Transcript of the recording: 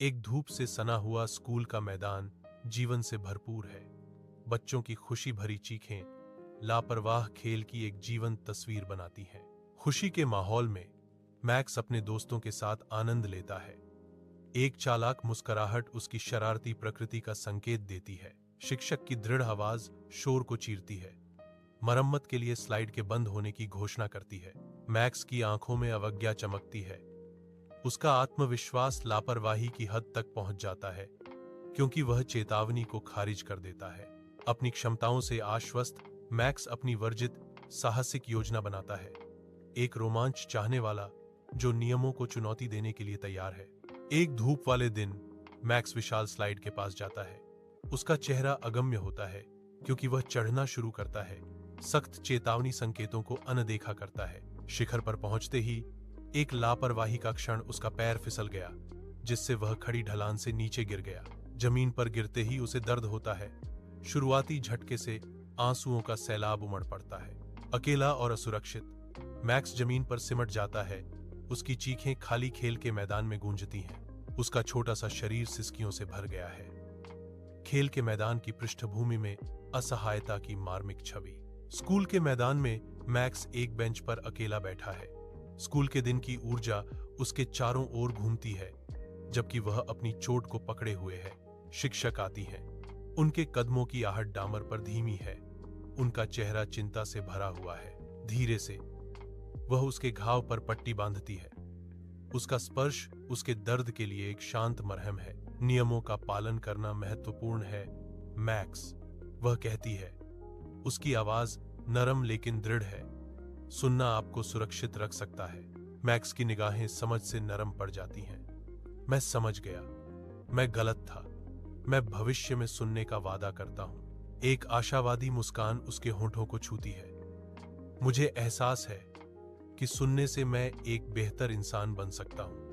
एक धूप से सना हुआ स्कूल का मैदान जीवन से भरपूर है। बच्चों की खुशी भरी चीखें लापरवाह खेल की एक जीवंत तस्वीर बनाती हैं। खुशी के माहौल में मैक्स अपने दोस्तों के साथ आनंद लेता है। एक चालाक मुस्कुराहट उसकी शरारती प्रकृति का संकेत देती है। शिक्षक की दृढ़ आवाज शोर को चीरती है। मरम्मत के लिए स्लाइड के बंद होने की घोषणा करती है। मैक्स की आंखों में अवज्ञा चमकती है। उसका आत्मविश्वास लापरवाही की हद तक पहुंच जाता है, क्योंकि वह चेतावनी को खारिज कर देता है। अपनी क्षमताओं से आश्वस्त मैक्स अपनी वर्जित साहसिक योजना बनाता है। एक रोमांच चाहने वाला जो नियमों को चुनौती देने के लिए तैयार है। एक धूप वाले दिन मैक्स विशाल स्लाइड के पास जाता है। उसका चेहरा अगम्य होता है, क्योंकि वह चढ़ना शुरू करता है, सख्त चेतावनी संकेतों को अनदेखा करता है। शिखर पर पहुंचते ही एक लापरवाही का क्षण उसका पैर फिसल गया, जिससे वह खड़ी ढलान से नीचे गिर गया। जमीन पर गिरते ही उसे दर्द होता है। शुरुआती झटके से आंसुओं का सैलाब उमड़ पड़ता है। अकेला और असुरक्षित मैक्स जमीन पर सिमट जाता है। उसकी चीखें खाली खेल के मैदान में गूंजती हैं। उसका छोटा सा शरीर सिसकियों से भर गया है। खेल के मैदान की पृष्ठभूमि में असहायता की मार्मिक छवि। स्कूल के मैदान में मैक्स एक बेंच पर अकेला बैठा है। स्कूल के दिन की ऊर्जा उसके चारों ओर घूमती है, जबकि वह अपनी चोट को पकड़े हुए है। शिक्षक आती हैं। उनके कदमों की आहट डामर पर धीमी है। उनका चेहरा चिंता से भरा हुआ है। धीरे से वह उसके घाव पर पट्टी बांधती है। उसका स्पर्श उसके दर्द के लिए एक शांत मरहम है। नियमों का पालन करना महत्वपूर्ण है, मैक्स, वह कहती है। उसकी आवाज नरम लेकिन दृढ़ है। सुनना आपको सुरक्षित रख सकता है। मैक्स की निगाहें समझ से नरम पड़ जाती हैं। मैं समझ गया, मैं गलत था। मैं भविष्य में सुनने का वादा करता हूं। एक आशावादी मुस्कान उसके होंठों को छूती है। मुझे एहसास है कि सुनने से मैं एक बेहतर इंसान बन सकता हूं।